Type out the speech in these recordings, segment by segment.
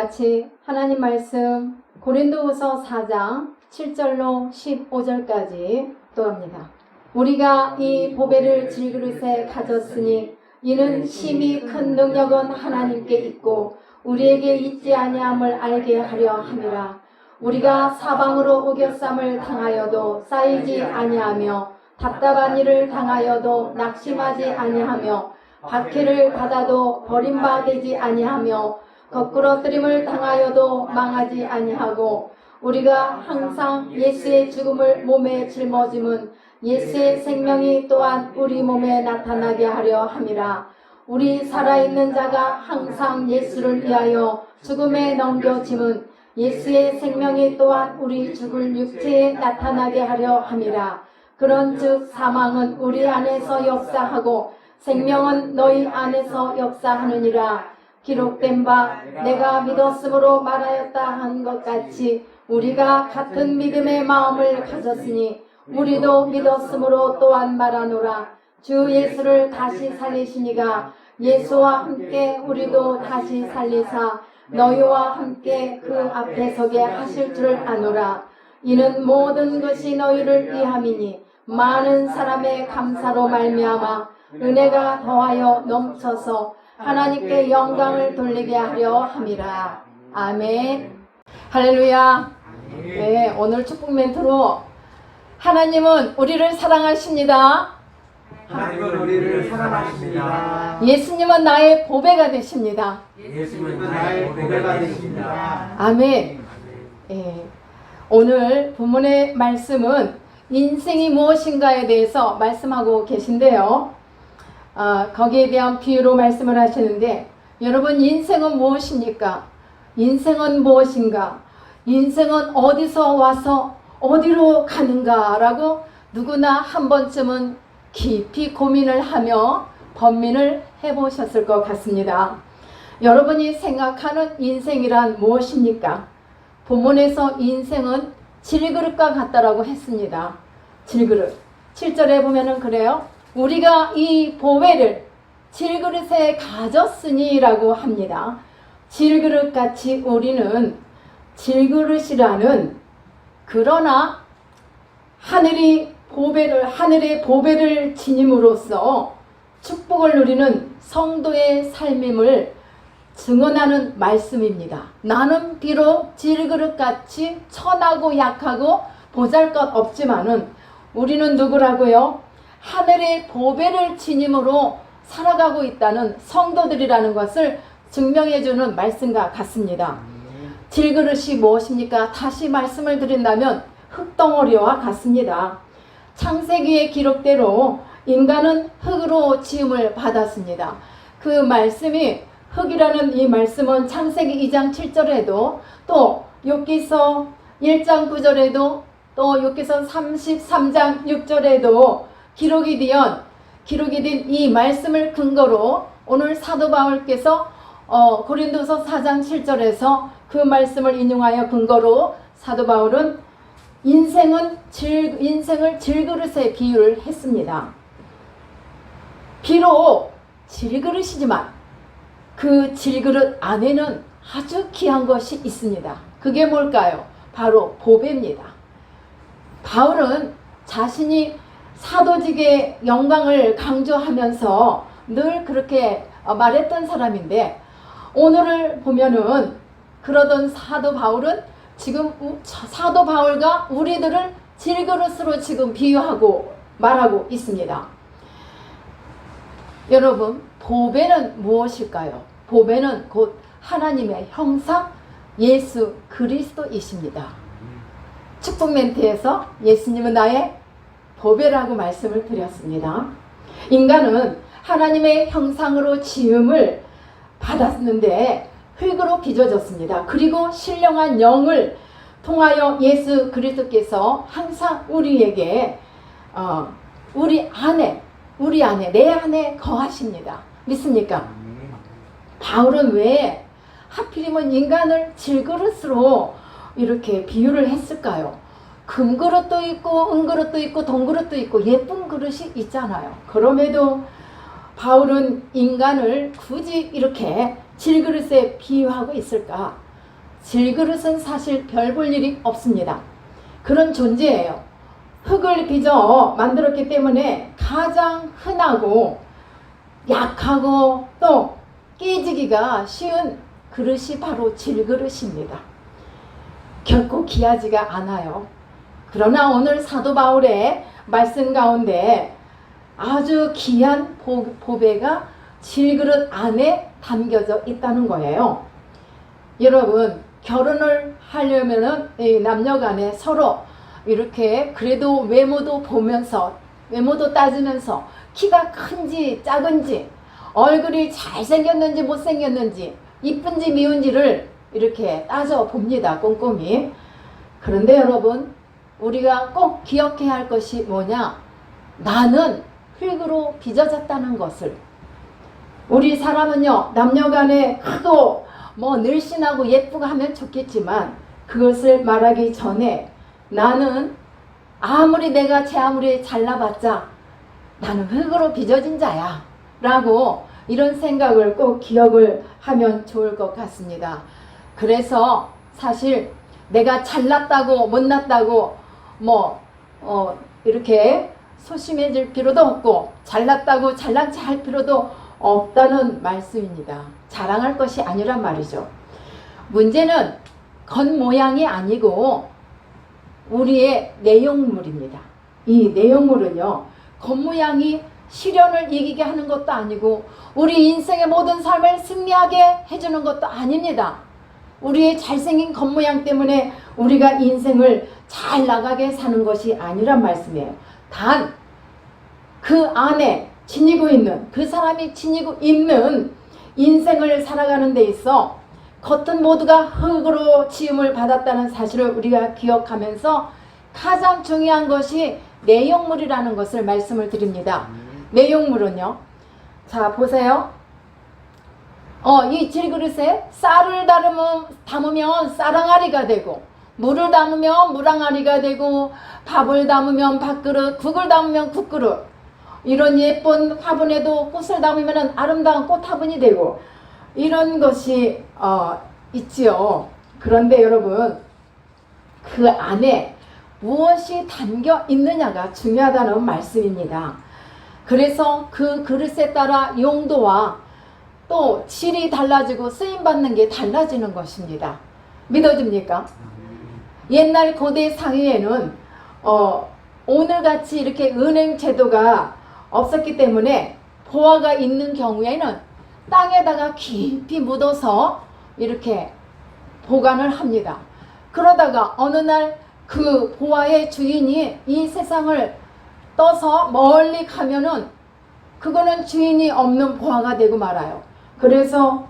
같이 하나님 말씀 고린도후서 4장 7절로 15절까지 또합니다. 우리가 이 보배를 질그릇에 가졌으니 이는 심히 큰 능력은 하나님께 있고 우리에게 있지 아니함을 알게 하려 함이라. 우리가 사방으로 우겨쌈을 당하여도 쌓이지 아니하며 답답한 일을 당하여도 낙심하지 아니하며 박해를 받아도 버림받지 아니하며 거꾸러뜨림을 당하여도 망하지 아니하고 우리가 항상 예수의 죽음을 몸에 짊어짐은 예수의 생명이 또한 우리 몸에 나타나게 하려 함이라. 우리 살아있는 자가 항상 예수를 위하여 죽음에 넘겨짐은 예수의 생명이 또한 우리 죽을 육체에 나타나게 하려 함이라. 그런즉 사망은 우리 안에서 역사하고 생명은 너희 안에서 역사하느니라. 기록된 바 내가 믿었으므로 말하였다 한 것 같이 우리가 같은 믿음의 마음을 가졌으니 우리도 믿었으므로 또한 말하노라. 주 예수를 다시 살리시니가 예수와 함께 우리도 다시 살리사 너희와 함께 그 앞에 서게 하실 줄 아노라. 이는 모든 것이 너희를 위함이니 많은 사람의 감사로 말미암아 은혜가 더하여 넘쳐서 하나님께 영광을 돌리게 하려 함이라. 아멘. 할렐루야. 네, 오늘 축복 멘트로 하나님은 우리를 사랑하십니다. 하나님은 우리를 사랑하십니다. 예수님은 나의 보배가 되십니다. 예수님은 나의 보배가 되십니다. 아멘. 네, 오늘 본문의 말씀은 인생이 무엇인가에 대해서 말씀하고 계신데요. 거기에 대한 비유로 말씀을 하시는데, 여러분 인생은 무엇입니까? 인생은 무엇인가? 인생은 어디서 와서 어디로 가는가? 라고 누구나 한 번쯤은 깊이 고민을 하며 번민을 해보셨을 것 같습니다. 여러분이 생각하는 인생이란 무엇입니까? 본문에서 인생은 질그릇과 같다라고 했습니다. 질그릇. 7절에 보면은 그래요. 우리가 이 보배를 질그릇에 가졌으니 라고 합니다. 질그릇같이 우리는 질그릇이라는, 그러나 하늘의 보배를 지님으로써 축복을 누리는 성도의 삶임을 증언하는 말씀입니다. 나는 비록 질그릇같이 천하고 약하고 보잘것없지만은 우리는 누구라고요? 하늘의 보배를 지님으로 살아가고 있다는 성도들이라는 것을 증명해주는 말씀과 같습니다. 질그릇이 무엇입니까? 다시 말씀을 드린다면 흙덩어리와 같습니다. 창세기의 기록대로 인간은 흙으로 지음을 받았습니다. 그 말씀이, 흙이라는 이 말씀은 창세기 2장 7절에도 또 욥기서 1장 9절에도 또 욥기서 33장 6절에도 기록이 된 이 말씀을 근거로 오늘 사도 바울께서 고린도서 4장 7절에서 그 말씀을 인용하여 근거로 사도 바울은 인생을 질그릇에 비유를 했습니다. 비록 질그릇이지만 그 질그릇 안에는 아주 귀한 것이 있습니다. 그게 뭘까요? 바로 보배입니다. 바울은 자신이 사도직의 영광을 강조하면서 늘 그렇게 말했던 사람인데, 오늘을 보면은 그러던 사도 바울은 지금 사도 바울과 우리들을 질그릇으로 지금 비유하고 말하고 있습니다. 여러분, 보배는 무엇일까요? 보배는 곧 하나님의 형상 예수 그리스도이십니다. 축복 멘트에서 예수님은 나의 보배라고 말씀을 드렸습니다. 인간은 하나님의 형상으로 지음을 받았는데 흙으로 빚어졌습니다. 그리고 신령한 영을 통하여 예수 그리스도께서 항상 우리에게 우리 안에 내 안에 거하십니다. 믿습니까? 바울은 왜 하필이면 인간을 질그릇으로 이렇게 비유를 했을까요? 금그릇도 있고 은그릇도 있고 동그릇도 있고 예쁜 그릇이 있잖아요. 그럼에도 바울은 인간을 굳이 이렇게 질그릇에 비유하고 있을까? 질그릇은 사실 별 볼 일이 없습니다. 그런 존재예요. 흙을 빚어 만들었기 때문에 가장 흔하고 약하고 또 깨지기가 쉬운 그릇이 바로 질그릇입니다. 결코 귀하지가 않아요. 그러나 오늘 사도 바울의 말씀 가운데 아주 귀한 보배가 질그릇 안에 담겨져 있다는 거예요. 여러분, 결혼을 하려면은 남녀 간에 서로 이렇게 그래도 외모도 보면서, 외모도 따지면서 키가 큰지 작은지, 얼굴이 잘생겼는지 못생겼는지, 이쁜지 미운지를 이렇게 따져 봅니다. 꼼꼼히. 그런데 여러분, 우리가 꼭 기억해야 할 것이 뭐냐? 나는 흙으로 빚어졌다는 것을. 우리 사람은요, 남녀 간에 크고 늘씬하고 예쁘고 하면 좋겠지만 그것을 말하기 전에 나는 아무리 내가 제 아무리 잘나봤자 나는 흙으로 빚어진 자야 라고 이런 생각을 꼭 기억을 하면 좋을 것 같습니다. 그래서 사실 내가 잘났다고 못났다고 이렇게 소심해질 필요도 없고 잘났다고 잘난 체 할 필요도 없다는 말씀입니다. 자랑할 것이 아니란 말이죠. 문제는 겉모양이 아니고 우리의 내용물입니다. 이 내용물은요, 겉모양이 시련을 이기게 하는 것도 아니고 우리 인생의 모든 삶을 승리하게 해주는 것도 아닙니다. 우리의 잘생긴 겉모양 때문에 우리가 인생을 잘 나가게 사는 것이 아니란 말씀이에요. 단 그 안에 지니고 있는, 그 사람이 지니고 있는 인생을 살아가는 데 있어 겉은 모두가 흙으로 지음을 받았다는 사실을 우리가 기억하면서 가장 중요한 것이 내용물이라는 것을 말씀을 드립니다. 내용물은요, 자 보세요. 이 질그릇에 쌀을 담으면 쌀항아리가 되고, 물을 담으면 물항아리가 되고, 밥을 담으면 밥그릇, 국을 담으면 국그릇, 이런 예쁜 화분에도 꽃을 담으면 아름다운 꽃 화분이 되고, 이런 것이 있지요. 그런데 여러분, 그 안에 무엇이 담겨 있느냐가 중요하다는 말씀입니다. 그래서 그 그릇에 따라 용도와 또 질이 달라지고 쓰임받는 게 달라지는 것입니다. 믿어집니까? 옛날 고대 사회에는 오늘같이 이렇게 은행 제도가 없었기 때문에 보화가 있는 경우에는 땅에다가 깊이 묻어서 이렇게 보관을 합니다. 그러다가 어느 날 그 보화의 주인이 이 세상을 떠서 멀리 가면은 그거는 주인이 없는 보화가 되고 말아요. 그래서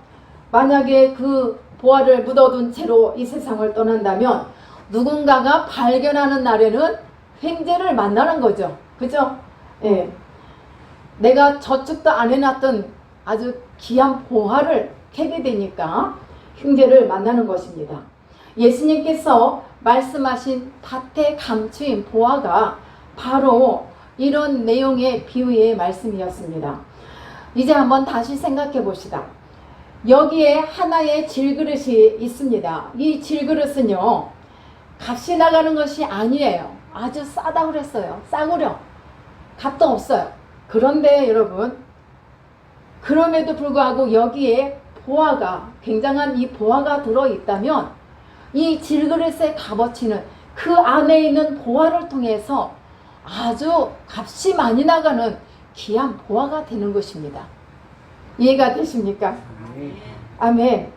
만약에 그 보화를 묻어둔 채로 이 세상을 떠난다면 누군가가 발견하는 날에는 횡재를 만나는 거죠. 그죠? 예. 내가 저축도 안 해놨던 아주 귀한 보화를 캐게 되니까 흉계를 만나는 것입니다. 예수님께서 말씀하신 밭에 감추인 보화가 바로 이런 내용의 비유의 말씀이었습니다. 이제 한번 다시 생각해 봅시다. 여기에 하나의 질그릇이 있습니다. 이 질그릇은요, 값이 나가는 것이 아니에요. 아주 싸다고 그랬어요. 싸구려. 값도 없어요. 그런데 여러분, 그럼에도 불구하고 여기에 보화가, 굉장한 이 보화가 들어있다면 이 질그릇의 값어치는 그 안에 있는 보화를 통해서 아주 값이 많이 나가는 귀한 보화가 되는 것입니다. 이해가 되십니까? 아멘.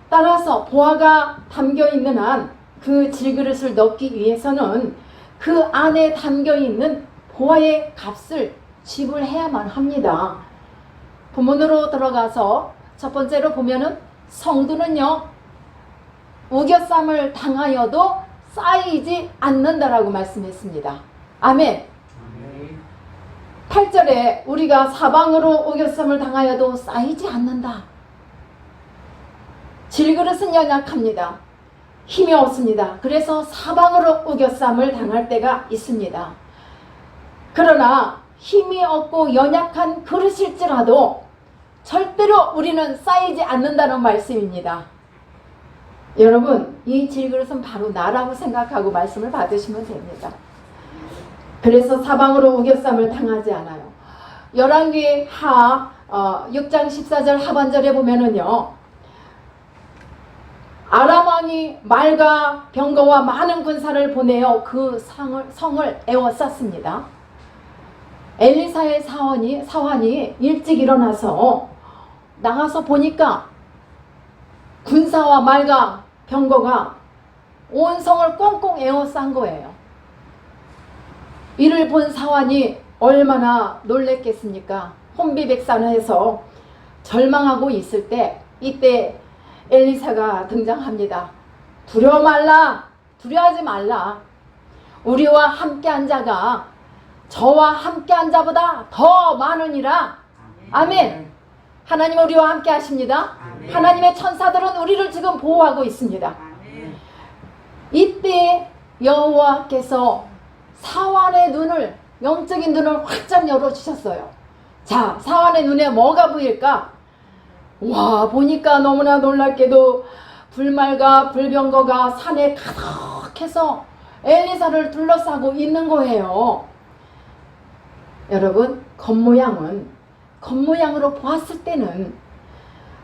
따라서 보화가 담겨있는 한 그 질그릇을 넣기 위해서는 그 안에 담겨있는 보화의 값을 지불해야만 합니다. 본문으로 들어가서 첫 번째로 보면은 성도는요, 우겨쌈을 당하여도 쌓이지 않는다라고 말씀했습니다. 아멘. 8절에 우리가 사방으로 우겨쌈을 당하여도 쌓이지 않는다. 질그릇은 연약합니다. 힘이 없습니다. 그래서 사방으로 우겨쌈을 당할 때가 있습니다. 그러나 힘이 없고 연약한 그릇일지라도 절대로 우리는 쌓이지 않는다는 말씀입니다. 여러분, 이 질그릇은 바로 나라고 생각하고 말씀을 받으시면 됩니다. 그래서 사방으로 우겨쌈을 당하지 않아요. 열왕기 6장 14절 하반절에 보면은요, 아람 왕이 말과 병거와 많은 군사를 보내어 그 성을 에워쌌습니다. 엘리사의 사환이 일찍 일어나서 나가서 보니까 군사와 말과 병거가 온 성을 꽁꽁 에워싼 거예요. 이를 본 사환이 얼마나 놀랬겠습니까? 혼비백산해서 절망하고 있을 때, 이때 엘리사가 등장합니다. 두려워하지 말라. 우리와 함께한 자가 저와 함께한 자보다 더 많으니라. 아멘. 하나님 우리와 함께 하십니다. 하나님의 천사들은 우리를 지금 보호하고 있습니다. 이때 여호와께서 사환의 눈을, 영적인 눈을 활짝 열어주셨어요. 자, 사환의 눈에 뭐가 보일까? 와, 보니까 너무나 놀랍게도 불말과 불병거가 산에 가득해서 엘리사를 둘러싸고 있는 거예요. 여러분, 겉모양으로 보았을 때는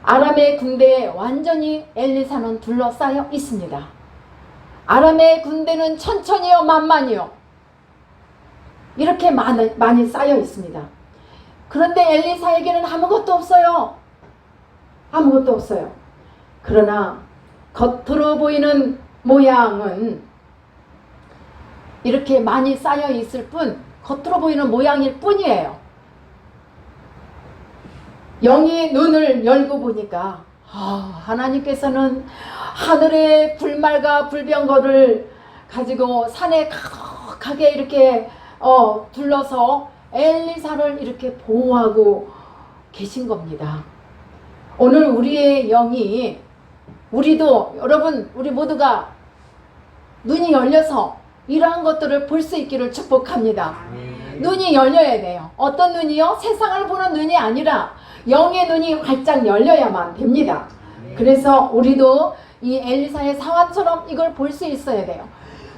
아람의 군대에 완전히 엘리사는 둘러싸여 있습니다. 아람의 군대는 천천히요 만만히요 이렇게 많이 쌓여 있습니다. 그런데 엘리사에게는 아무것도 없어요. 아무것도 없어요. 그러나 겉으로 보이는 모양은 이렇게 많이 쌓여 있을 뿐, 겉으로 보이는 모양일 뿐이에요. 영이 눈을 열고 보니까 하나님께서는 하늘의 불말과 불병거를 가지고 산에 가득하게 이렇게 둘러서 엘리사를 이렇게 보호하고 계신 겁니다. 오늘 우리의 영이, 우리도, 여러분, 우리 모두가 눈이 열려서 이러한 것들을 볼 수 있기를 축복합니다. 눈이 열려야 돼요. 어떤 눈이요? 세상을 보는 눈이 아니라 영의 눈이 활짝 열려야만 됩니다. 그래서 우리도 이 엘리사의 사환처럼 이걸 볼 수 있어야 돼요.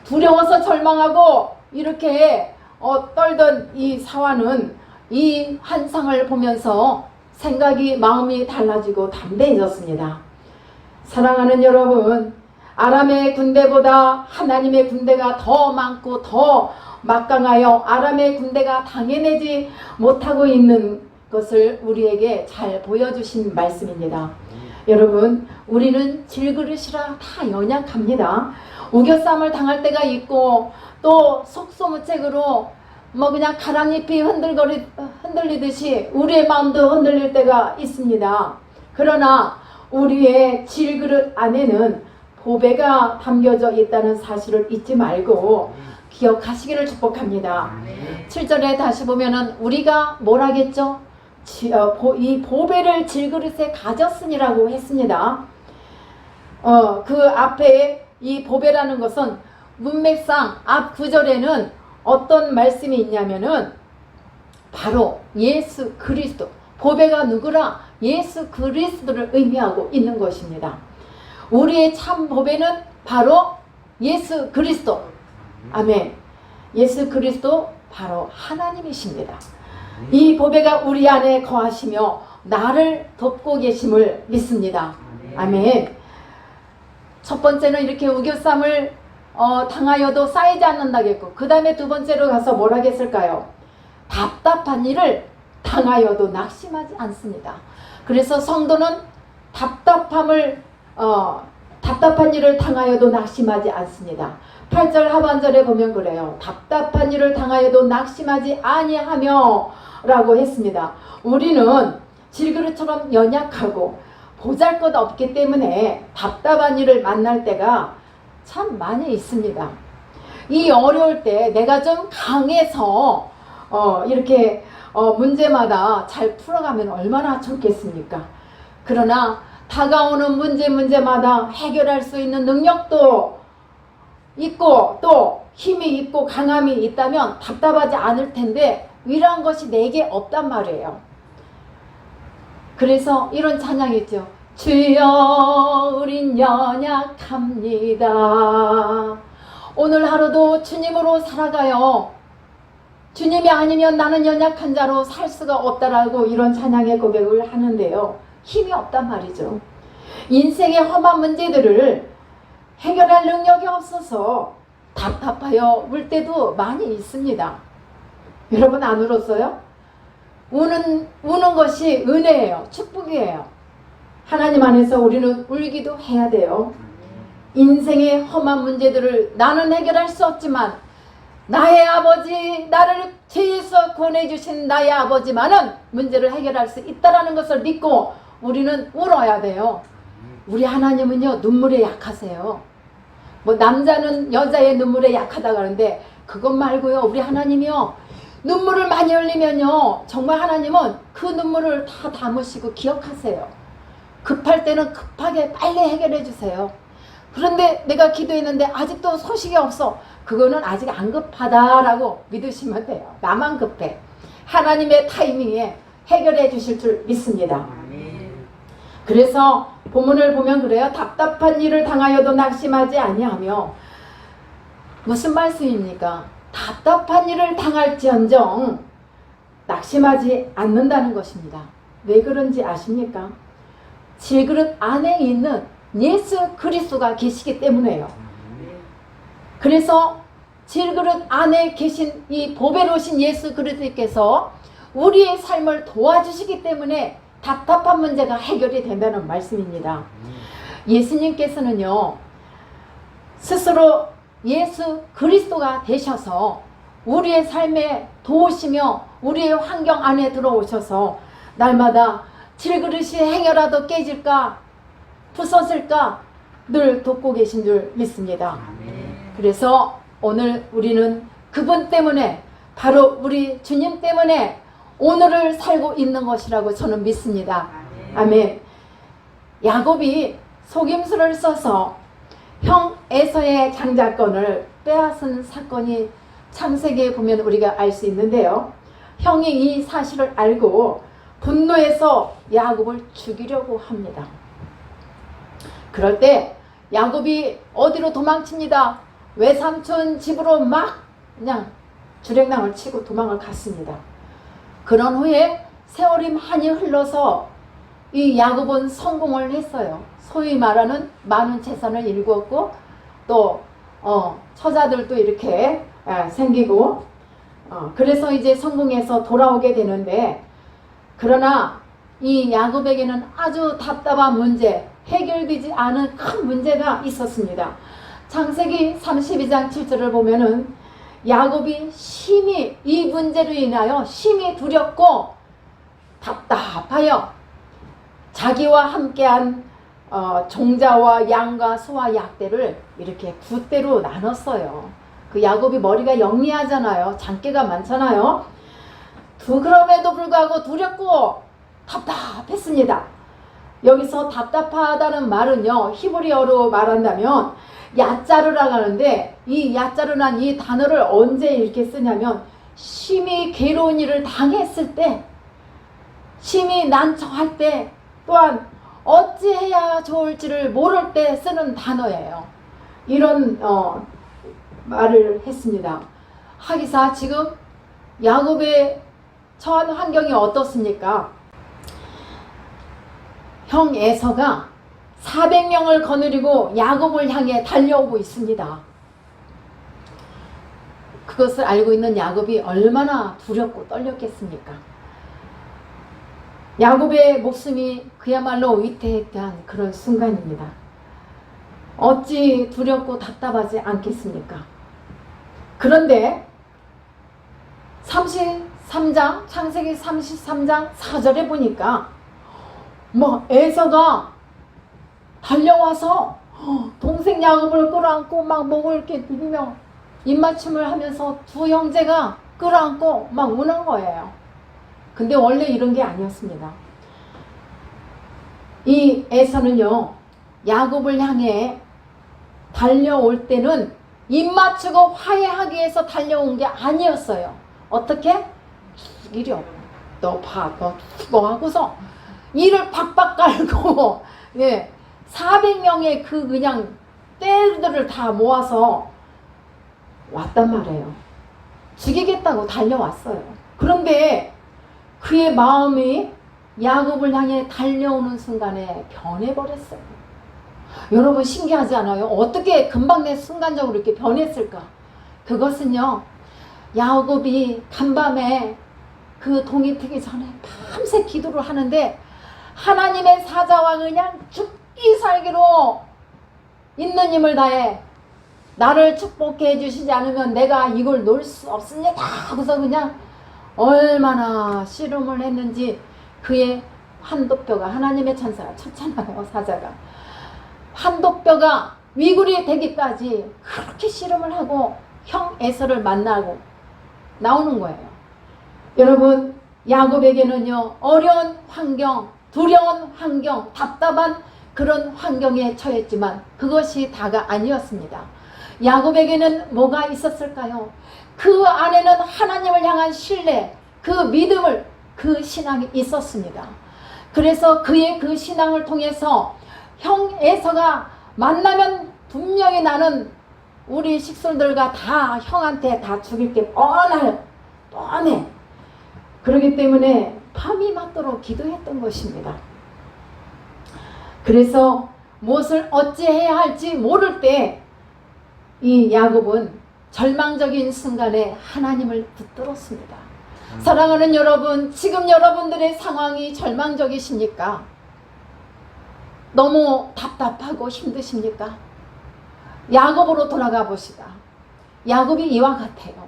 두려워서 절망하고 이렇게 떨던 이 사환은 이 환상을 보면서 생각이, 마음이 달라지고 담대해졌습니다. 사랑하는 여러분, 아람의 군대보다 하나님의 군대가 더 많고 더 막강하여 아람의 군대가 당해내지 못하고 있는 것을 우리에게 잘 보여주신 말씀입니다. 여러분, 우리는 질그릇이라 다 연약합니다. 우겨쌈을 당할 때가 있고, 또 속수무책으로 그냥 가랑잎이 흔들리듯이 우리의 마음도 흔들릴 때가 있습니다. 그러나 우리의 질그릇 안에는 보배가 담겨져 있다는 사실을 잊지 말고 기억하시기를 축복합니다. 7절에 다시 보면은 우리가 뭘 하겠죠? 이 보배를 질그릇에 가졌으니라고 했습니다. 그 앞에 이 보배라는 것은 문맥상 앞 구절에는 어떤 말씀이 있냐면은 바로 예수 그리스도, 보배가 누구라? 예수 그리스도를 의미하고 있는 것입니다. 우리의 참 보배는 바로 예수 그리스도. 아멘. 예수 그리스도 바로 하나님이십니다. 이 보배가 우리 안에 거하시며 나를 돕고 계심을 믿습니다. 아멘. 첫 번째는 이렇게 우겨쌈을 당하여도 쌓이지 않는다겠고, 그 다음에 두 번째로 가서 뭘 하겠을까요? 답답한 일을 당하여도 낙심하지 않습니다. 그래서 성도는 답답한 일을 당하여도 낙심하지 않습니다. 8절 하반절에 보면 그래요. 답답한 일을 당하여도 낙심하지 아니하며 라고 했습니다. 우리는 질그릇처럼 연약하고 보잘것없기 때문에 답답한 일을 만날 때가 참 많이 있습니다. 이 어려울 때 내가 좀 강해서 이렇게 문제마다 잘 풀어가면 얼마나 좋겠습니까? 그러나 다가오는 문제마다 해결할 수 있는 능력도 있고 또 힘이 있고 강함이 있다면 답답하지 않을 텐데 이러한 것이 내게 없단 말이에요. 그래서 이런 찬양이 있죠. 주여 우린 연약합니다. 오늘 하루도 주님으로 살아가요. 주님이 아니면 나는 연약한 자로 살 수가 없다라고 이런 찬양의 고백을 하는데요. 힘이 없단 말이죠. 인생의 험한 문제들을 해결할 능력이 없어서 답답하여 울 때도 많이 있습니다. 여러분 안 울었어요? 우는 것이 은혜예요. 축복이에요. 하나님 안에서 우리는 울기도 해야 돼요. 인생의 험한 문제들을 나는 해결할 수 없지만 나의 아버지, 나를 죄에서 구원해주신 나의 아버지만은 문제를 해결할 수 있다는 것을 믿고 우리는 울어야 돼요. 우리 하나님은요, 눈물에 약하세요. 뭐 남자는 여자의 눈물에 약하다고 하는데 그것 말고요, 우리 하나님이요, 눈물을 많이 흘리면요, 정말 하나님은 그 눈물을 다 담으시고 기억하세요. 급할 때는 급하게 빨리 해결해 주세요. 그런데 내가 기도했는데 아직도 소식이 없어. 그거는 아직 안 급하다라고 믿으시면 돼요. 나만 급해. 하나님의 타이밍에 해결해 주실 줄 믿습니다. 그래서 본문을 보면 그래요. 답답한 일을 당하여도 낙심하지 아니하며. 무슨 말씀입니까? 답답한 일을 당할지언정 낙심하지 않는다는 것입니다. 왜 그런지 아십니까? 질그릇 안에 있는 예수 그리스도가 계시기 때문에요. 그래서 질그릇 안에 계신 이 보배로우신 예수 그리스도께서 우리의 삶을 도와주시기 때문에 답답한 문제가 해결이 된다는 말씀입니다. 예수님께서는요, 스스로 예수 그리스도가 되셔서 우리의 삶에 도우시며 우리의 환경 안에 들어오셔서 날마다 질그릇이 행여라도 깨질까 부서질까 늘 돕고 계신 줄 믿습니다. 그래서 오늘 우리는 그분 때문에, 바로 우리 주님 때문에 오늘을 살고 있는 것이라고 저는 믿습니다. 아멘. 야곱이 속임수를 써서 형 에서의 장자권을 빼앗은 사건이 창세기에 보면 우리가 알 수 있는데요. 형이 이 사실을 알고 분노해서 야곱을 죽이려고 합니다. 그럴 때 야곱이 어디로 도망칩니다. 외삼촌 집으로 막 그냥 주랭랑을 치고 도망을 갔습니다. 그런 후에 세월이 많이 흘러서 이 야곱은 성공을 했어요. 소위 말하는 많은 재산을 일구었고 또 처자들도 이렇게 생기고 그래서 이제 성공해서 돌아오게 되는데, 그러나 이 야곱에게는 아주 답답한 문제, 해결되지 않은 큰 문제가 있었습니다. 창세기 32장 7절을 보면은 야곱이 심히 이 문제로 인하여 심히 두렵고 답답하여 자기와 함께한 종자와 양과 소와 약대를 이렇게 9대로 나눴어요. 그 야곱이 머리가 영리하잖아요. 장기가 많잖아요. 그럼에도 불구하고 두렵고 답답했습니다. 여기서 답답하다는 말은요, 히브리어로 말한다면 야짜르라고 하는데, 이 야짜르란 이 단어를 언제 이렇게 쓰냐면 심히 괴로운 일을 당했을 때, 심히 난처할 때, 또한 어찌해야 좋을지를 모를 때 쓰는 단어예요. 이런 말을 했습니다. 하기사 지금 야곱의 처한 환경이 어떻습니까? 형 에서가 400명을 거느리고 야곱을 향해 달려오고 있습니다. 그것을 알고 있는 야곱이 얼마나 두렵고 떨렸겠습니까? 야곱의 목숨이 그야말로 위태했던 그런 순간입니다. 어찌 두렵고 답답하지 않겠습니까? 그런데 33장, 창세기 33장 4절에 보니까 에서가 달려와서 동생 야곱을 끌어안고 막 목을 이렇게 비비며 입맞춤을 하면서 두 형제가 끌어안고 막 우는 거예요. 근데 원래 이런 게 아니었습니다. 이 에서는요, 야곱을 향해 달려올 때는 입맞추고 화해하기 위해서 달려온 게 아니었어요. 어떻게? 죽이려. 너 봐, 너 죽어 하고서 이를 박박 깔고 예, 400명의 그 그냥 떼들을 다 모아서 왔단 말이에요. 죽이겠다고 달려왔어요. 그런데 그의 마음이 야곱을 향해 달려오는 순간에 변해버렸어요. 여러분 신기하지 않아요? 어떻게 금방 내 순간적으로 이렇게 변했을까? 그것은요, 야곱이 간밤에 그 동이 트기 전에 밤새 기도를 하는데 하나님의 사자와 그냥 죽기 살기로 있는 힘을 다해 나를 축복해 해주시지 않으면 내가 이걸 놓을 수 없습니다 하고서 그냥 얼마나 씨름을 했는지 그의 환도뼈가, 하나님의 천사가 쳤잖아요. 사자가 환도뼈가 위굴이 되기까지 그렇게 씨름을 하고 형 에서를 만나고 나오는 거예요. 여러분, 야곱에게는요, 어려운 환경, 두려운 환경, 답답한 그런 환경에 처했지만 그것이 다가 아니었습니다. 야곱에게는 뭐가 있었을까요? 그 안에는 하나님을 향한 신뢰, 그 믿음을, 그 신앙이 있었습니다. 그래서 그의 그 신앙을 통해서 형 에서가 만나면 분명히 나는 우리 식솔들과 다 형한테 다 죽일 게 뻔해. 그렇기 때문에 밤이 맞도록 기도했던 것입니다. 그래서 무엇을 어찌해야 할지 모를 때 이 야곱은 절망적인 순간에 하나님을 붙들었습니다. 사랑하는 여러분, 지금 여러분들의 상황이 절망적이십니까? 너무 답답하고 힘드십니까? 야곱으로 돌아가 보시다. 야곱이 이와 같아요.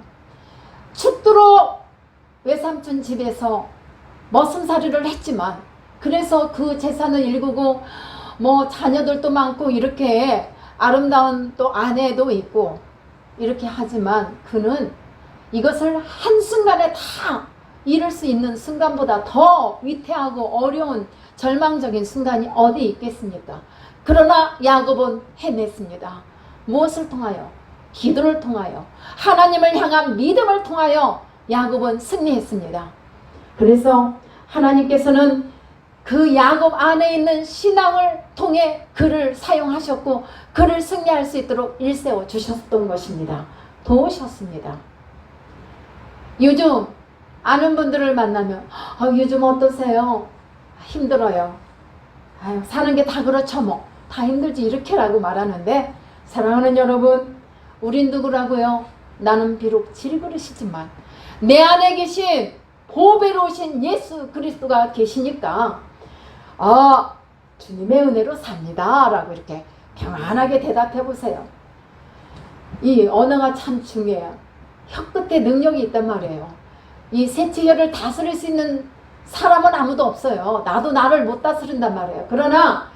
죽도록 외삼촌 집에서 머슴살이를 했지만 그래서 그 재산을 일구고 뭐 자녀들도 많고 이렇게 아름다운 또 아내도 있고 이렇게 하지만 그는 이것을 한순간에 다 잃을 수 있는 순간보다 더 위태하고 어려운 절망적인 순간이 어디 있겠습니까? 그러나 야곱은 해냈습니다. 무엇을 통하여? 기도를 통하여, 하나님을 향한 믿음을 통하여 야곱은 승리했습니다. 그래서 하나님께서는 그 야곱 안에 있는 신앙을 통해 그를 사용하셨고 그를 승리할 수 있도록 일세워 주셨던 것입니다. 도우셨습니다. 요즘 아는 분들을 만나면 요즘 어떠세요? 힘들어요. 아유, 사는 게 다 그렇죠 뭐. 다 힘들지 이렇게라고 말하는데 사랑하는 여러분, 우린 누구라고요? 나는 비록 질그릇이지만 내 안에 계신 보배로우신 예수 그리스도가 계시니까 주님의 은혜로 삽니다 라고 이렇게 평안하게 대답해 보세요. 이 언어가 참 중요해요. 혀끝에 능력이 있단 말이에요. 이 세치혈을 다스릴 수 있는 사람은 아무도 없어요. 나도 나를 못 다스린단 말이에요. 그러나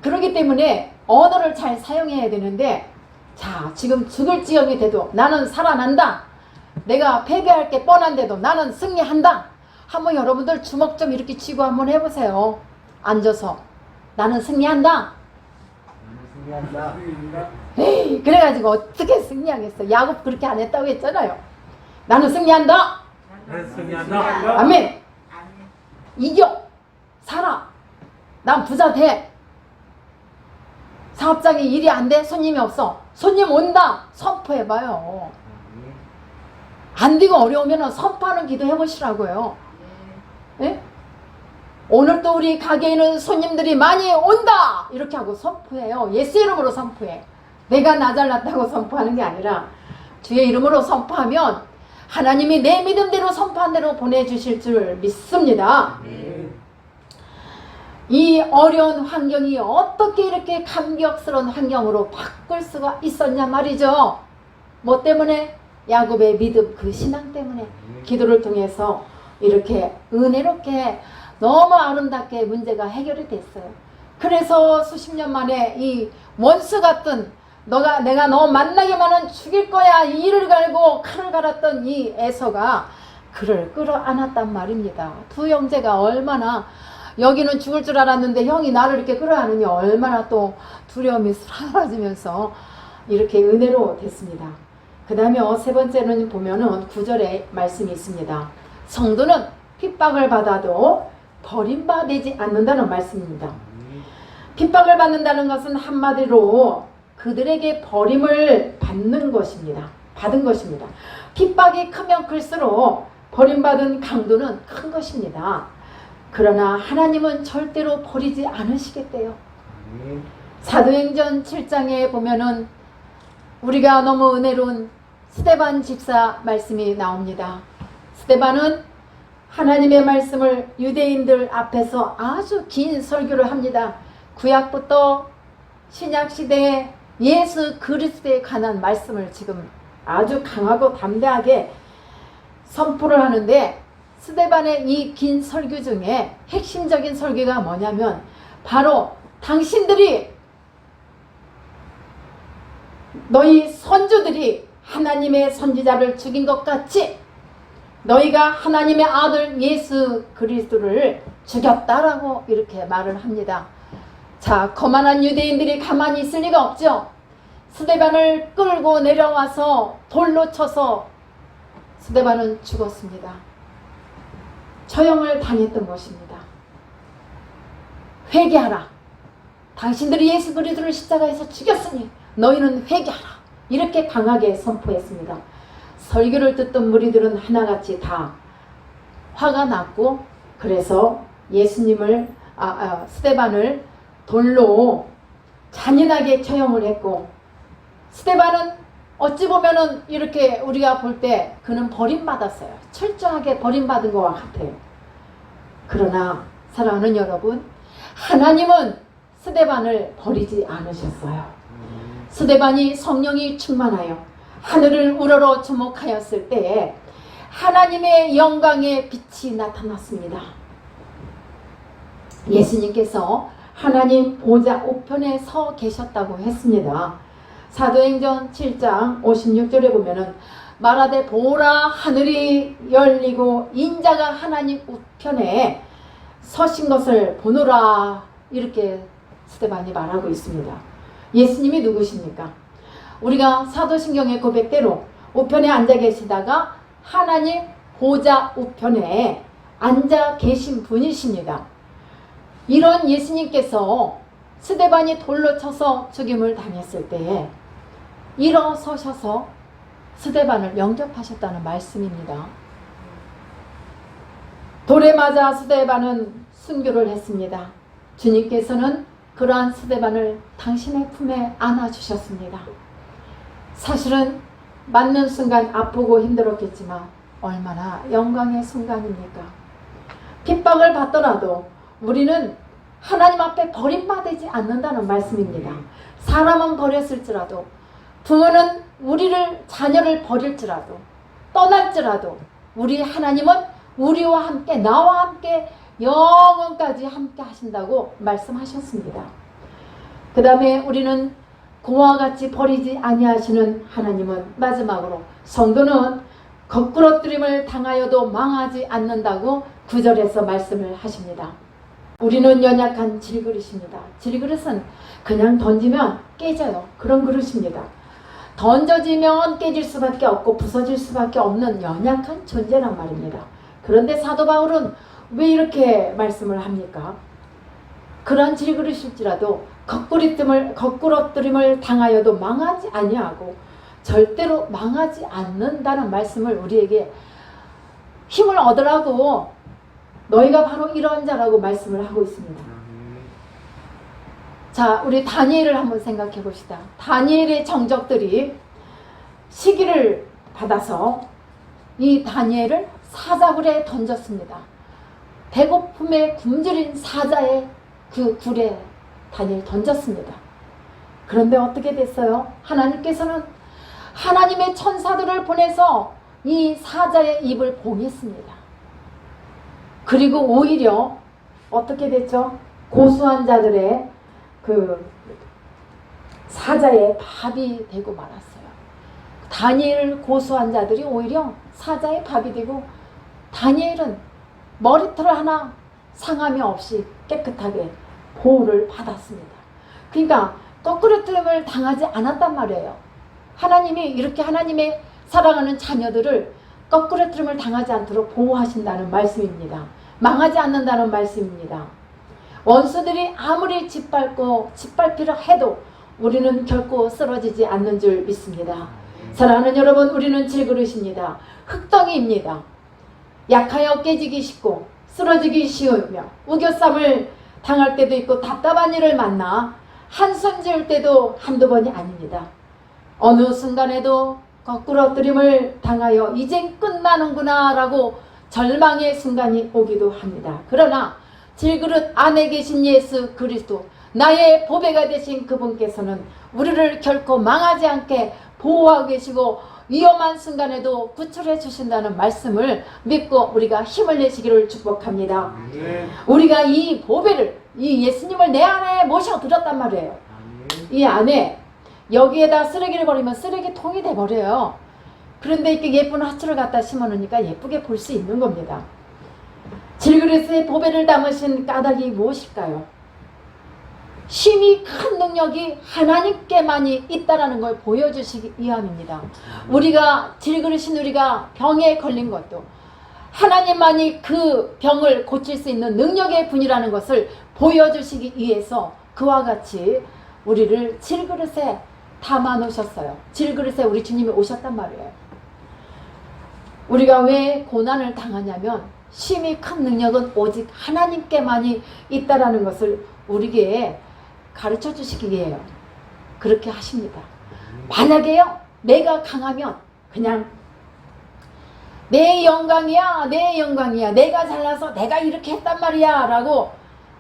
그러기 때문에 언어를 잘 사용해야 되는데, 자, 지금 죽을 지경이 돼도 나는 살아난다. 내가 패배할 게 뻔한데도 나는 승리한다. 한번 여러분들 주먹 좀 이렇게 쥐고 한번 해보세요. 앉아서 나는 승리한다. 에이, 그래가지고 어떻게 승리하겠어? 야곱 그렇게 안 했다고 했잖아요. 나는 승리한다. 아멘. 이겨. 살아. 난 부자 돼. 사업장에 일이 안 돼. 손님이 없어. 손님 온다. 선포해봐요. 안 되고 어려우면 선포하는 기도 해보시라고요. 예? 오늘 또 우리 가게에는 손님들이 많이 온다. 이렇게 하고 선포해요. 예수 이름으로 선포해. 내가 나 잘났다고 선포하는 게 아니라 주의 이름으로 선포하면 하나님이 내 믿음대로 선포한 대로 보내주실 줄 믿습니다. 이 어려운 환경이 어떻게 이렇게 감격스러운 환경으로 바꿀 수가 있었냐 말이죠. 뭐 때문에? 야곱의 믿음, 그 신앙 때문에 기도를 통해서 이렇게 은혜롭게 너무 아름답게 문제가 해결이 됐어요. 그래서 수십 년 만에 이 원수 같은 내가 너 만나기만 하면 죽일 거야 이를 갈고 칼을 갈았던 이 에서가 그를 끌어안았단 말입니다. 두 형제가 얼마나, 여기는 죽을 줄 알았는데 형이 나를 이렇게 끌어안으니 얼마나 또 두려움이 사라지면서 이렇게 은혜로 됐습니다. 그 다음에 세 번째는 보면은 9절에 말씀이 있습니다. 성도는 핍박을 받아도 버림받지 않는다는 말씀입니다. 핍박을 받는다는 것은 한마디로 그들에게 버림을 받는 것입니다. 받은 것입니다. 핍박이 크면 클수록 버림받은 강도는 큰 것입니다. 그러나 하나님은 절대로 버리지 않으시겠대요. 사도행전 7장에 보면은 우리가 너무 은혜로운 스데반 집사 말씀이 나옵니다. 스데반은 하나님의 말씀을 유대인들 앞에서 아주 긴 설교를 합니다. 구약부터 신약시대에 예수 그리스도에 관한 말씀을 지금 아주 강하고 담대하게 선포를 하는데, 스데반의 이 긴 설교 중에 핵심적인 설교가 뭐냐면 바로 당신들이, 너희 선조들이 하나님의 선지자를 죽인 것 같이 너희가 하나님의 아들 예수 그리스도를 죽였다라고 이렇게 말을 합니다. 자, 거만한 유대인들이 가만히 있을 리가 없죠. 스데반을 끌고 내려와서 돌로 쳐서 스데반은 죽었습니다. 처형을 당했던 것입니다. 회개하라. 당신들이 예수 그리스도를 십자가에서 죽였으니 너희는 회개하라. 이렇게 강하게 선포했습니다. 설교를 듣던 무리들은 하나같이 다 화가 났고, 그래서 예수님을 스데반을 돌로 잔인하게 처형을 했고, 스데반은 어찌 보면은 이렇게 우리가 볼 때 그는 버림받았어요. 철저하게 버림받은 것과 같아요. 그러나 사랑하는 여러분, 하나님은 스데반을 버리지 않으셨어요. 스데반이 성령이 충만하여 하늘을 우러러 주목하였을 때에 하나님의 영광의 빛이 나타났습니다. 예수님께서 하나님 보좌 우편에 서 계셨다고 했습니다. 사도행전 7장 56절에 보면은 말하되 보라 하늘이 열리고 인자가 하나님 우편에 서신 것을 보노라, 이렇게 스데반이 말하고 있습니다. 예수님이 누구십니까? 우리가 사도신경의 고백대로 우편에 앉아 계시다가 하나님 보좌 우편에 앉아 계신 분이십니다. 이런 예수님께서 스데반이 돌로 쳐서 죽임을 당했을 때에 일어서셔서 스데반을 영접하셨다는 말씀입니다. 돌에 맞아 스데반은 순교를 했습니다. 주님께서는 그러한 스데반을 당신의 품에 안아주셨습니다. 사실은 맞는 순간 아프고 힘들었겠지만 얼마나 영광의 순간입니까? 핍박을 받더라도 우리는 하나님 앞에 버림받지 않는다는 말씀입니다. 사람은 버렸을지라도, 부모는 우리를, 자녀를 버릴지라도, 떠날지라도 우리 하나님은 우리와 함께, 나와 함께 영원까지 함께 하신다고 말씀하셨습니다. 그 다음에 우리는 고와 같이 버리지 아니하시는 하나님은 마지막으로 성도는 거꾸러뜨림을 당하여도 망하지 않는다고 9절에서 말씀을 하십니다. 우리는 연약한 질그릇입니다. 질그릇은 그냥 던지면 깨져요. 그런 그릇입니다. 던져지면 깨질 수밖에 없고 부서질 수밖에 없는 연약한 존재란 말입니다. 그런데 사도 바울은 왜 이렇게 말씀을 합니까? 그런 질그릇일지라도 거꾸러뜨림을 당하여도 망하지 아니하고 절대로 망하지 않는다는 말씀을 우리에게 힘을 얻으라고, 너희가 바로 이런 자라고 말씀을 하고 있습니다. 자, 우리 다니엘을 한번 생각해 봅시다. 다니엘의 정적들이 시기를 받아서 이 다니엘을 사자굴에 던졌습니다. 배고픔에 굶주린 사자의 그 굴에 다니엘 던졌습니다. 그런데 어떻게 됐어요? 하나님께서는 하나님의 천사들을 보내서 이 사자의 입을 봉했습니다. 그리고 오히려 어떻게 됐죠? 고수한 자들의 그 사자의 밥이 되고 말았어요. 다니엘을 고수한 자들이 오히려 사자의 밥이 되고, 다니엘은 머리털 하나 상함이 없이 깨끗하게 보호를 받았습니다. 그러니까 거꾸러뜨림을 당하지 않았단 말이에요. 하나님이 이렇게 하나님의 사랑하는 자녀들을 거꾸러뜨림을 당하지 않도록 보호하신다는 말씀입니다. 망하지 않는다는 말씀입니다. 원수들이 아무리 짓밟히려 해도 우리는 결코 쓰러지지 않는 줄 믿습니다. 사랑하는 여러분, 우리는 질그릇입니다. 흙덩이입니다. 약하여 깨지기 쉽고 쓰러지기 쉬우며 우겨쌈을 당할 때도 있고 답답한 일을 만나 한숨 지을 때도 한두 번이 아닙니다. 어느 순간에도 거꾸러뜨림을 당하여 이젠 끝나는구나 라고 절망의 순간이 오기도 합니다. 그러나 질그릇 안에 계신 예수 그리스도, 나의 보배가 되신 그분께서는 우리를 결코 망하지 않게 보호하고 계시고 위험한 순간에도 구출해 주신다는 말씀을 믿고 우리가 힘을 내시기를 축복합니다. 우리가 이 보배를, 이 예수님을 내 안에 모셔들었단 말이에요. 이 안에, 여기에다 쓰레기를 버리면 쓰레기통이 돼버려요. 그런데 이렇게 예쁜 화초를 갖다 심어놓으니까 예쁘게 볼 수 있는 겁니다. 질그릇에 보배를 담으신 까닭이 무엇일까요? 심히 큰 능력이 하나님께만이 있다는 걸 보여주시기 위함입니다. 우리가 질그릇인 우리가 병에 걸린 것도 하나님만이 그 병을 고칠 수 있는 능력의 분이라는 것을 보여주시기 위해서 그와 같이 우리를 질그릇에 담아 놓으셨어요. 질그릇에 우리 주님이 오셨단 말이에요. 우리가 왜 고난을 당하냐면 심히 큰 능력은 오직 하나님께만이 있다라는 것을 우리에게 가르쳐 주시기 위해요. 그렇게 하십니다. 만약에요, 내가 강하면 그냥 내 영광이야, 내 영광이야, 내가 잘나서 내가 이렇게 했단 말이야 라고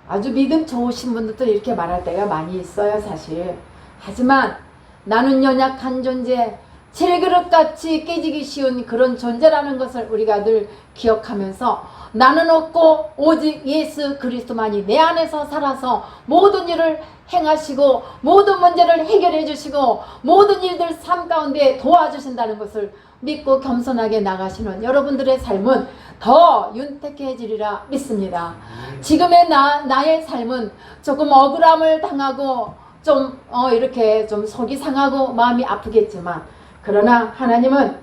아주 믿음 좋으신 분들도 이렇게 말할 때가 많이 있어요, 사실. 하지만 나는 연약한 존재, 질그릇같이 깨지기 쉬운 그런 존재라는 것을 우리가 늘 기억하면서 나는 없고 오직 예수 그리스도만이 내 안에서 살아서 모든 일을 행하시고 모든 문제를 해결해 주시고 모든 일들 삶 가운데 도와주신다는 것을 믿고 겸손하게 나가시는 여러분들의 삶은 더 윤택해지리라 믿습니다. 지금의 나의 삶은 조금 억울함을 당하고 좀 이렇게 좀 속이 상하고 마음이 아프겠지만, 그러나 하나님은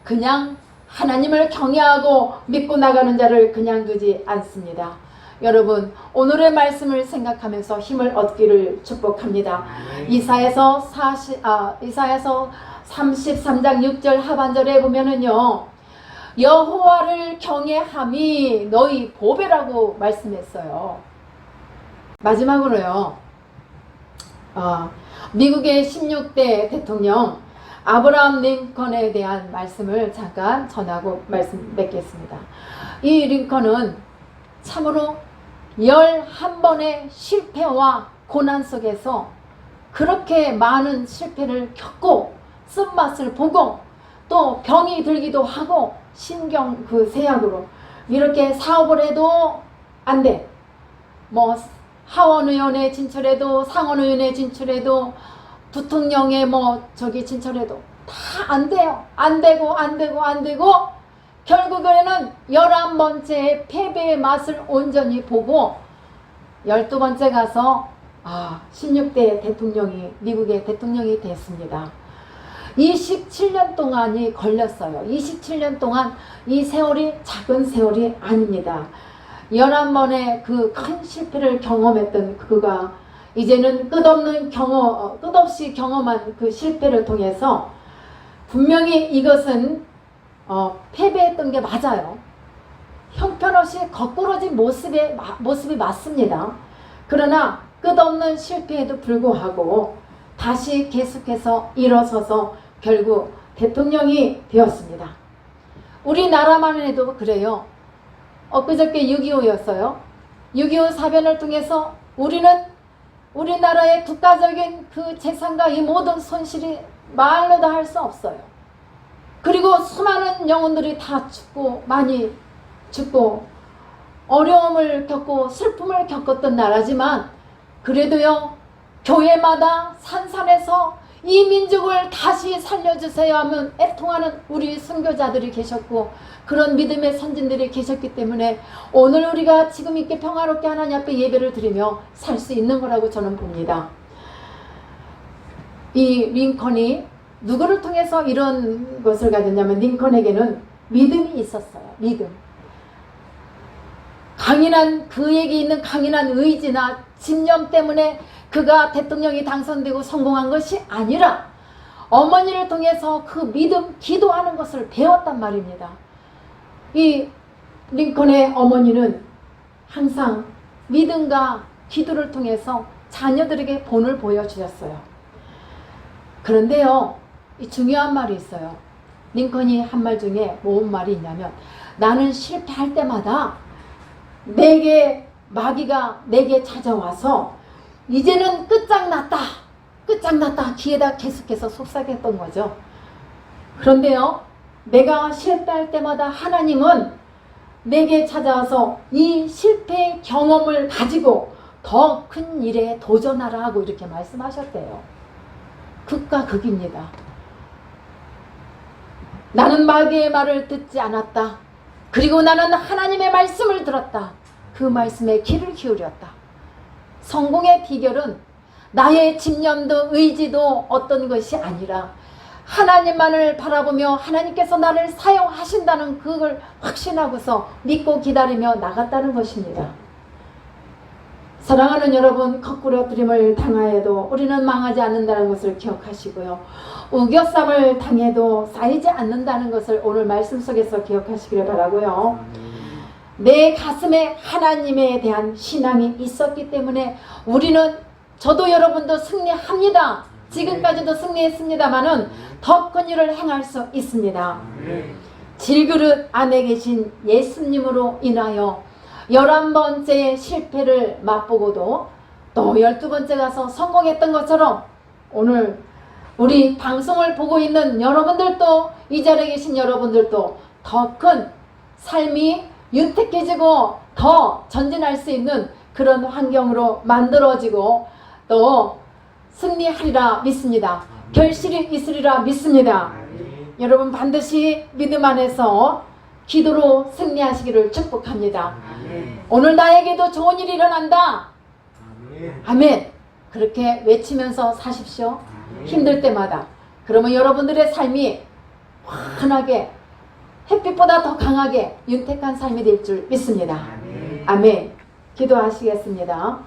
그냥 하나님을 경외하고 믿고 나가는 자를 그냥 두지 않습니다. 여러분, 오늘의 말씀을 생각하면서 힘을 얻기를 축복합니다. 이사야서 33장 6절 하반절에 보면은요, 여호와를 경외함이 너희 보배라고 말씀했어요. 마지막으로요, 미국의 16대 대통령 아브라함 링컨에 대한 말씀을 잠깐 전하고 말씀 맺겠습니다. 이 링컨은 참으로 11번의 실패와 고난 속에서 그렇게 많은 실패를 겪고 쓴맛을 보고 또 병이 들기도 하고 신경 세약으로 이렇게 사업을 해도 안 돼. 뭐 하원의원에 진출해도 상원의원에 진출해도 부통령에 진출해도 다 안 돼요. 안 되고 결국에는 11번째 패배의 맛을 온전히 보고 12번째 가서 16대 대통령이 미국의 대통령이 됐습니다. 27년 동안이 걸렸어요. 27년 동안 이 세월이 작은 세월이 아닙니다. 11번의 그 큰 실패를 경험했던 그가 이제는 끝없이 경험한 그 실패를 통해서 분명히 이것은 패배했던 게 맞아요. 형편없이 거꾸러진 모습이 맞습니다. 그러나 끝없는 실패에도 불구하고 다시 계속해서 일어서서 결국 대통령이 되었습니다. 우리나라만 해도 그래요. 엊그저께 6.25였어요. 6.25 사변을 통해서 우리나라의 국가적인 그 재산과 이 모든 손실이 말로 다 할 수 없어요. 그리고 수많은 영혼들이 다 많이 죽고 어려움을 겪고 슬픔을 겪었던 나라지만 그래도요, 교회마다 산산에서 이 민족을 다시 살려주세요 하면 애통하는 우리 선교자들이 계셨고 그런 믿음의 선진들이 계셨기 때문에 오늘 우리가 지금 이렇게 평화롭게 하나님 앞에 예배를 드리며 살 수 있는 거라고 저는 봅니다. 이 링컨이 누구를 통해서 이런 것을 가졌냐면 링컨에게는 믿음이 있었어요. 믿음. 강인한 그에게 있는 강인한 의지나 집념 때문에 그가 대통령이 당선되고 성공한 것이 아니라 어머니를 통해서 그 믿음, 기도하는 것을 배웠단 말입니다. 이 링컨의 어머니는 항상 믿음과 기도를 통해서 자녀들에게 본을 보여주셨어요. 그런데요, 이 중요한 말이 있어요. 링컨이 한 말 중에 뭔 말이 있냐면, 나는 실패할 때마다 내게 마귀가 내게 찾아와서 이제는 끝장났다 기회다 계속해서 속삭였던 거죠. 그런데요, 내가 실패할 때마다 하나님은 내게 찾아와서 이 실패의 경험을 가지고 더 큰 일에 도전하라 하고 이렇게 말씀하셨대요. 극과 극입니다. 나는 마귀의 말을 듣지 않았다. 그리고 나는 하나님의 말씀을 들었다. 그 말씀에 귀를 기울였다. 성공의 비결은 나의 집념도 의지도 어떤 것이 아니라 하나님만을 바라보며 하나님께서 나를 사용하신다는 그걸 확신하고서 믿고 기다리며 나갔다는 것입니다. 사랑하는 여러분, 거꾸로뜨림을 당하여도 우리는 망하지 않는다는 것을 기억하시고요. 우겨쌈을 당해도 쌓이지 않는다는 것을 오늘 말씀 속에서 기억하시기를 바라고요. 내 가슴에 하나님에 대한 신앙이 있었기 때문에 우리는, 저도 여러분도 승리합니다. 지금까지도 승리했습니다마는 더 큰 일을 행할 수 있습니다. 질그릇 안에 계신 예수님으로 인하여 11번째의 실패를 맛보고도 또 12번째 가서 성공했던 것처럼 오늘 우리 방송을 보고 있는 여러분들도, 이 자리에 계신 여러분들도 더 큰 삶이 윤택해지고 더 전진할 수 있는 그런 환경으로 만들어지고 또 승리하리라 믿습니다. 결실이 있으리라 믿습니다. 여러분 반드시 믿음 안에서 기도로 승리하시기를 축복합니다. 오늘 나에게도 좋은 일이 일어난다. 아멘. 그렇게 외치면서 사십시오. 힘들 때마다. 그러면 여러분들의 삶이 환하게, 햇빛보다 더 강하게 윤택한 삶이 될 줄 믿습니다. 아멘. 기도하시겠습니다.